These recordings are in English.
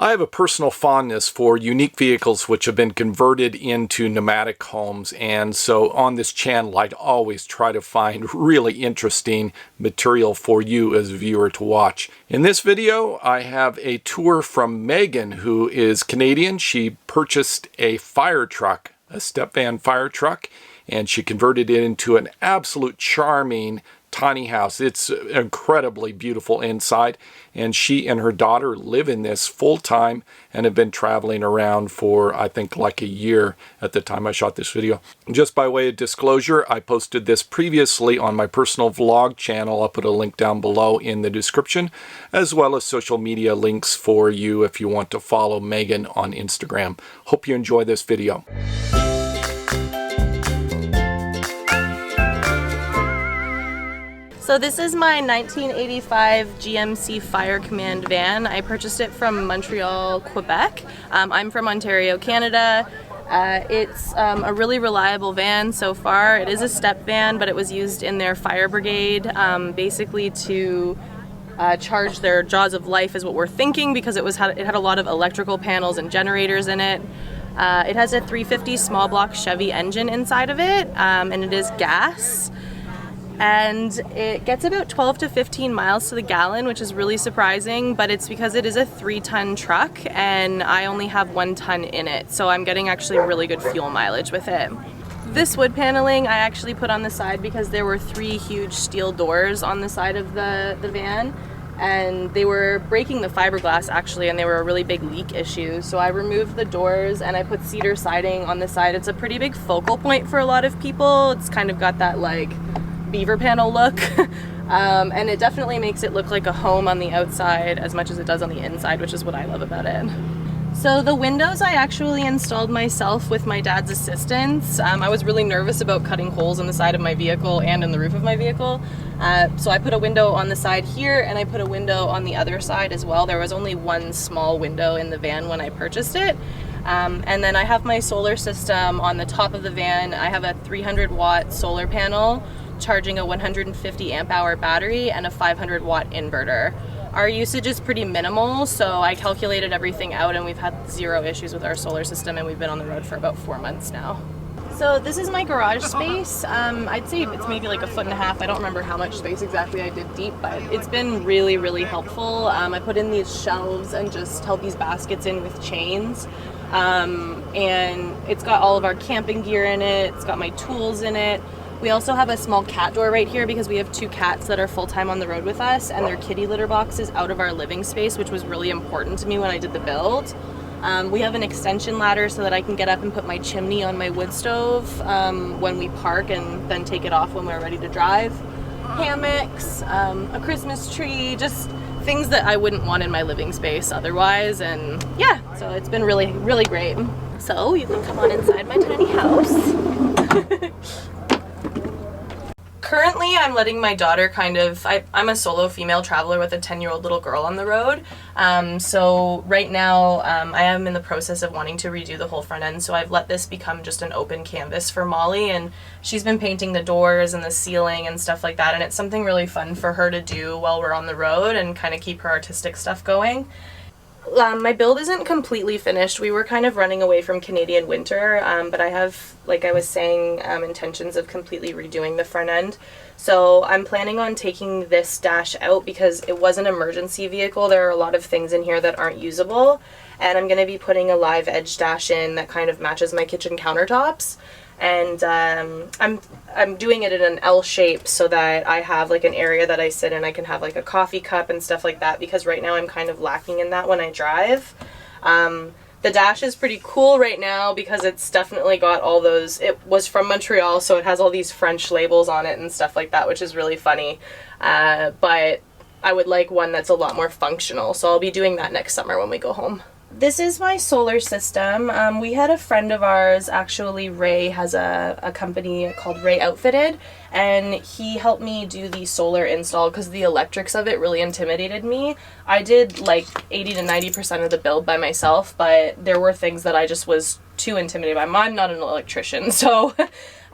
I have a personal fondness for unique vehicles which have been converted into nomadic homes, and so on this channel I'd always try to find really interesting material for you as a viewer to watch. In this video I have a tour from Megan, who is Canadian. She purchased a Firetruck, a step van Firetruck, and she converted it into an absolute charming tiny house. It's incredibly beautiful inside, and she and her daughter live in this full-time and have been traveling around for I think like a year at the time I shot this video. Just by way of disclosure, I posted this previously on my personal vlog channel. I'll put a link down below in the description, as well as social media links for you if you want to follow Megan on Instagram. Hope you enjoy this video. So this is my 1985 GMC Fire Command van. I purchased it from Montreal, Quebec. I'm from Ontario, Canada. It's a really reliable van so far. It is a step van, but it was used in their fire brigade, basically to charge their jaws of life is what we're thinking, because it had a lot of electrical panels and generators in it. It has a 350 small block Chevy engine inside of it, and it is gas. And it gets about 12 to 15 miles to the gallon, which is really surprising, but it's because it is a 3-ton truck and I only have 1 ton in it, so I'm getting actually really good fuel mileage with it. This wood paneling I actually put on the side because there were 3 huge steel doors on the side of the van, and they were breaking the fiberglass actually, and they were a really big leak issue. So I removed the doors and I put cedar siding on the side. It's a pretty big focal point for a lot of people. It's kind of got that like beaver panel look, and it definitely makes it look like a home on the outside as much as it does on the inside, which is what I love about it. So the windows I actually installed myself with my dad's assistance. I was really nervous about cutting holes in the side of my vehicle and in the roof of my vehicle, so I put a window on the side here and I put a window on the other side as well. There was only 1 small window in the van when I purchased it. And then I have my solar system on the top of the van. I have a 300-watt solar panel charging a 150 amp hour battery and a 500-watt inverter. Our usage is pretty minimal, so I calculated everything out and we've had 0 issues with our solar system, and we've been on the road for about 4 months now. So this is my garage space. I'd say it's maybe like 1.5 feet. I don't remember how much space exactly I did deep, but it's been really, really helpful. I put in these shelves and just held these baskets in with chains. And it's got all of our camping gear in it. It's got my tools in it. We also have a small cat door right here because we have 2 cats that are full-time on the road with us, and their kitty litter box is out of our living space, which was really important to me when I did the build. We have an extension ladder so that I can get up and put my chimney on my wood stove when we park, and then take it off when we're ready to drive. Hammocks, a Christmas tree, just things that I wouldn't want in my living space otherwise, and yeah, so it's been really, really great. So you can come on inside my tiny house. Currently, I'm letting my daughter I'm a solo female traveler with a 10-year-old little girl on the road. So right now, I am in the process of wanting to redo the whole front end. So I've let this become just an open canvas for Molly, and she's been painting the doors and the ceiling and stuff like that. And it's something really fun for her to do while we're on the road and kind of keep her artistic stuff going. My build isn't completely finished. We were kind of running away from Canadian winter, but I have, like I was saying, intentions of completely redoing the front end. So I'm planning on taking this dash out because it was an emergency vehicle. There are a lot of things in here that aren't usable, and I'm going to be putting a live edge dash in that kind of matches my kitchen countertops. And I'm doing it in an L shape so that I have like an area that I sit in. I can have like a coffee cup and stuff like that, because right now I'm kind of lacking in that when I drive. The dash is pretty cool right now because it's definitely got all those, it was from Montreal, so it has all these French labels on it and stuff like that, which is really funny. But I would like one that's a lot more functional, so I'll be doing that next summer when we go home. This is my solar system. We had a friend of ours, actually Ray, has a company called Ray Outfitted, and he helped me do the solar install because the electrics of it really intimidated me. I did like 80 to 90% of the build by myself, but there were things that I just was too intimidated by. I'm not an electrician, so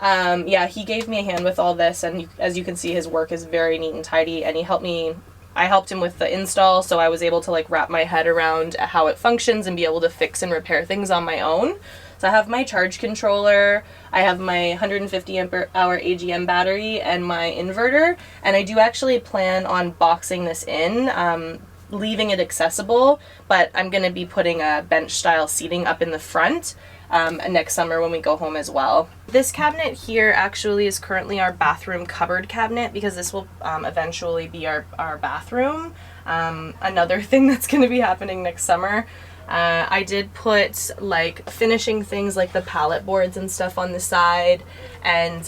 yeah, he gave me a hand with all this, and as you can see, his work is very neat and tidy, and he helped me I helped him with the install, so I was able to like wrap my head around how it functions and be able to fix and repair things on my own. So I have my charge controller, I have my 150 amp hour AGM battery, and my inverter, and I do actually plan on boxing this in, leaving it accessible, but I'm going to be putting a bench style seating up in the front next summer when we go home as well. This cabinet here actually is currently our bathroom cupboard cabinet, because this will eventually be our bathroom. Another thing that's going to be happening next summer. I did put like finishing things like the pallet boards and stuff on the side, and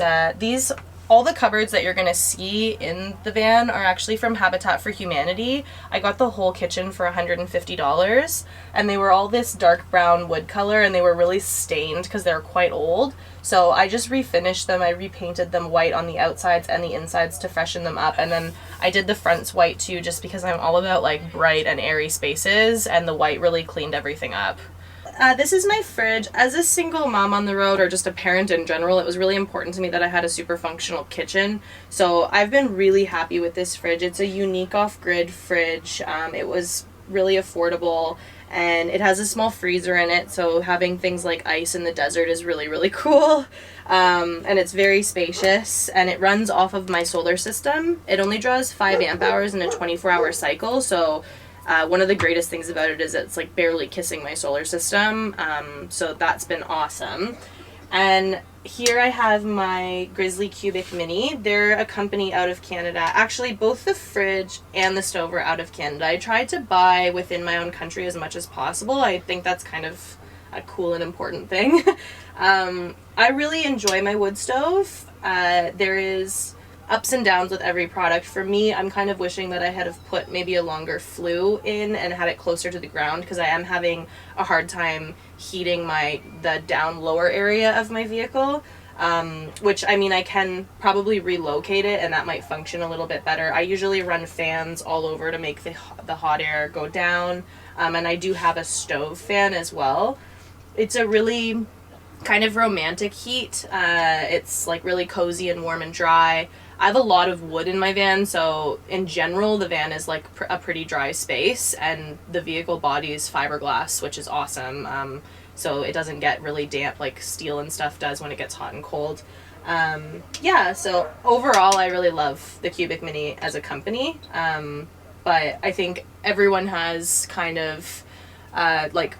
all the cupboards that you're gonna see in the van are actually from Habitat for Humanity. I got the whole kitchen for $150, and they were all this dark brown wood color, and they were really stained because they're quite old. So I just refinished them. I repainted them white on the outsides and the insides to freshen them up, and then I did the fronts white too, just because I'm all about like bright and airy spaces, and the white really cleaned everything up. This is my fridge. As a single mom on the road, or just a parent in general, it was really important to me that I had a super functional kitchen. So I've been really happy with this fridge. It's a unique off-grid fridge. It was really affordable, and it has a small freezer in it, so having things like ice in the desert is really, really cool. And it's very spacious, and it runs off of my solar system. It only draws 5 amp hours in a 24-hour cycle, so one of the greatest things about it is it's like barely kissing my solar system, so that's been awesome. And here I have my Grizzly Cubic Mini. They're a company out of Canada. Actually, both the fridge and the stove are out of Canada. I tried to buy within my own country as much as possible. I think that's kind of a cool and important thing. I really enjoy my wood stove. There is ups and downs with every product. For me, I'm kind of wishing that I had have put maybe a longer flue in and had it closer to the ground, because I am having a hard time heating the down lower area of my vehicle, which, I mean, I can probably relocate it and that might function a little bit better. I usually run fans all over to make the hot air go down, and I do have a stove fan as well. It's a really kind of romantic heat. It's like really cozy and warm and dry. I have a lot of wood in my van, so in general the van is like a pretty dry space, and the vehicle body is fiberglass, which is awesome, so it doesn't get really damp like steel and stuff does when it gets hot and cold. Yeah, so overall I really love the Cubic Mini as a company, but I think everyone has kind of like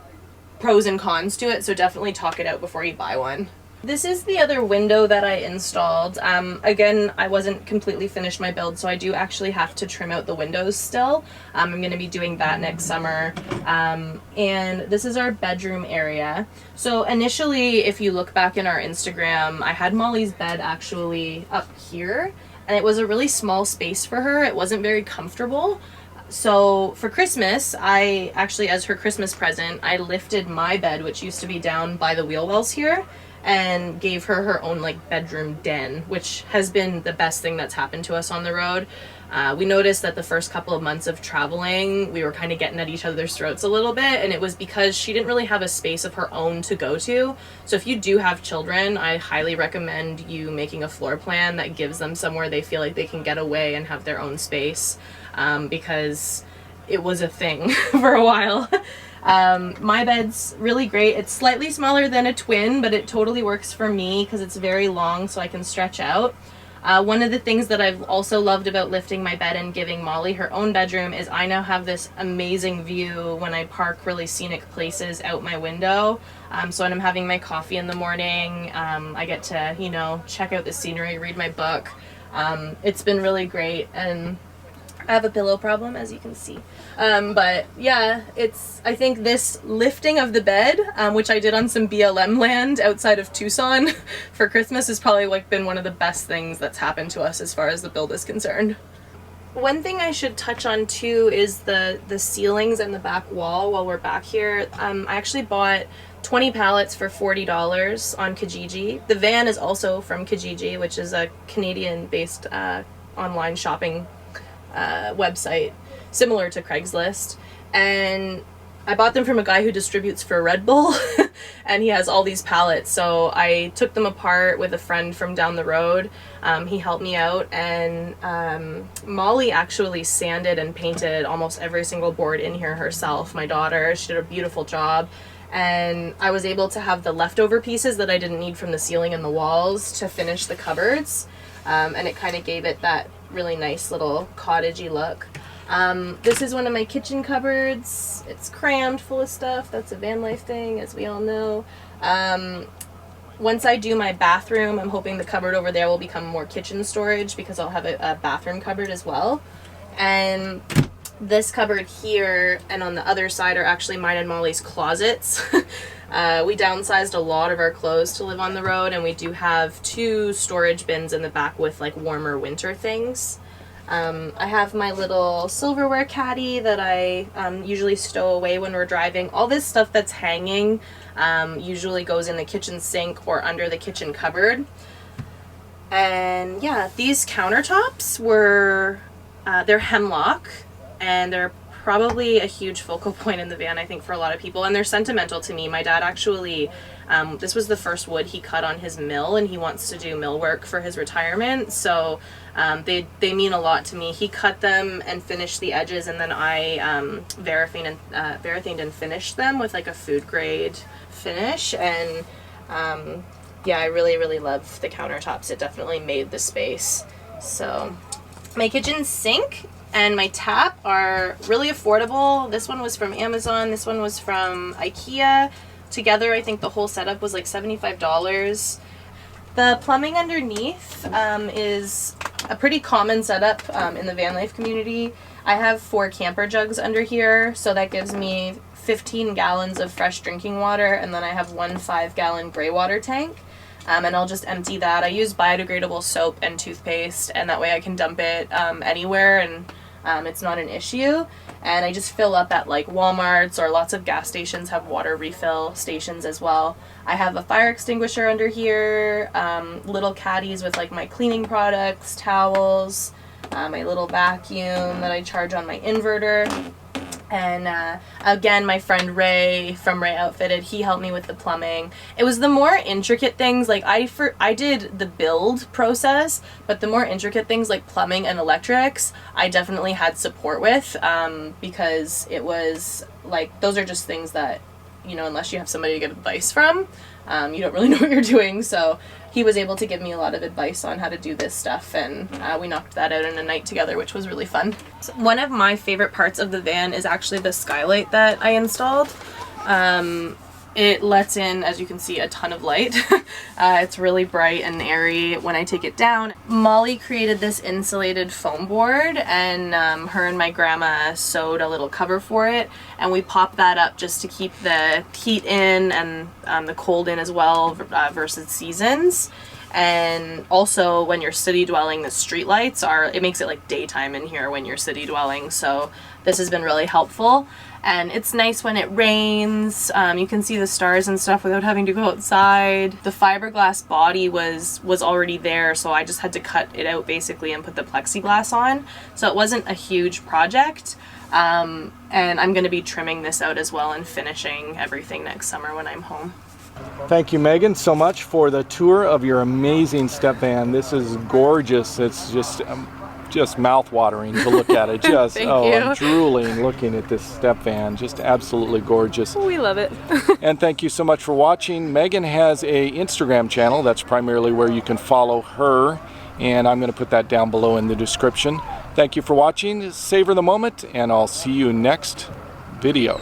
pros and cons to it, so definitely talk it out before you buy one. This is the other window that I installed. Again, I wasn't completely finished my build, so I do actually have to trim out the windows still. I'm going to be doing that next summer. And this is our bedroom area. So initially, if you look back in our Instagram, I had Molly's bed actually up here, and it was a really small space for her. It wasn't very comfortable. So for Christmas, I actually, as her Christmas present, I lifted my bed, which used to be down by the wheel wells here, and gave her her own like bedroom den, which has been the best thing that's happened to us on the road. We noticed that the first couple of months of traveling, we were kind of getting at each other's throats a little bit, and it was because she didn't really have a space of her own to go to. So if you do have children, I highly recommend you making a floor plan that gives them somewhere they feel like they can get away and have their own space, because it was a thing for a while. My bed's really great. It's slightly smaller than a twin, but it totally works for me because it's very long, so I can stretch out. One of the things that I've also loved about lifting my bed and giving Molly her own bedroom is I now have this amazing view when I park really scenic places out my window. So when I'm having my coffee in the morning, I get to, you know, check out the scenery, read my book. It's been really great, and I have a pillow problem, as you can see. But yeah, I think this lifting of the bed, which I did on some BLM land outside of Tucson for Christmas, has probably like been one of the best things that's happened to us as far as the build is concerned. One thing I should touch on too is the ceilings and the back wall while we're back here. I actually bought 20 pallets for $40 on Kijiji. The van is also from Kijiji, which is a Canadian-based online shopping website similar to Craigslist, and I bought them from a guy who distributes for Red Bull and he has all these pallets. So I took them apart with a friend from down the road. He helped me out, and Molly actually sanded and painted almost every single board in here herself. My daughter, she did a beautiful job. And I was able to have the leftover pieces that I didn't need from the ceiling and the walls to finish the cupboards. And it kind of gave it that really nice little cottagey look. This is one of my kitchen cupboards. It's crammed full of stuff. That's a van life thing, as we all know. Once I do my bathroom, I'm hoping the cupboard over there will become more kitchen storage, because I'll have a bathroom cupboard as well. And this cupboard here and on the other side are actually mine and Molly's closets. We downsized a lot of our clothes to live on the road, and we do have 2 storage bins in the back with like warmer winter things. I have my little silverware caddy that I usually stow away when we're driving. All this stuff that's hanging usually goes in the kitchen sink or under the kitchen cupboard. And yeah, these countertops were, they're hemlock, and they're probably a huge focal point in the van, I think, for a lot of people, and they're sentimental to me. My dad actually, this was the first wood he cut on his mill, and he wants to do mill work for his retirement, so they mean a lot to me. He cut them and finished the edges, and then I varathaned and finished them with like a food grade finish, and yeah, I really love the countertops. It definitely made the space. So my kitchen sink and my tap are really affordable. This one was from Amazon. This one was from IKEA. Together, I think the whole setup was like $75. The plumbing underneath is a pretty common setup in the van life community. I have 4 camper jugs under here, so that gives me 15 gallons of fresh drinking water, and then I have 1 5-gallon gray water tank. And I'll just empty that. I use biodegradable soap and toothpaste, and that way I can dump it anywhere, and it's not an issue. And I just fill up at like Walmart's, or lots of gas stations have water refill stations as well. I have a fire extinguisher under here, little caddies with like my cleaning products, towels, my little vacuum that I charge on my inverter. And again, my friend Ray from Ray Outfitted, he helped me with the plumbing. It was the more intricate things, like I did the build process, but the more intricate things like plumbing and electrics, I definitely had support with, because it was like, those are just things that, you know, unless you have somebody to get advice from, you don't really know what you're doing. So he was able to give me a lot of advice on how to do this stuff, and we knocked that out in a night together, which was really fun. So one of my favorite parts of the van is actually the skylight that I installed. It lets in, as you can see, a ton of light. It's really bright and airy when I take it down. Molly created this insulated foam board, and her and my grandma sewed a little cover for it, and we popped that up just to keep the heat in and the cold in as well, versus seasons. And also, when you're city dwelling, the street lights it makes it like daytime in here when you're city dwelling, so this has been really helpful. And it's nice when it rains. You can see the stars and stuff without having to go outside. The fiberglass body was already there, so I just had to cut it out basically and put the plexiglass on. So it wasn't a huge project. And I'm going to be trimming this out as well and finishing everything next summer when I'm home. Thank you, Megan, so much for the tour of your amazing step van. This is gorgeous. It's just mouth-watering to look at it. Just Thank you. I'm drooling looking at this step van. Just absolutely gorgeous. We love it. And thank you so much for watching. Megan has a Instagram channel. That's primarily where you can follow her, and I'm going to put that down below in the description. Thank you for watching. Savor the moment, and I'll see you next video.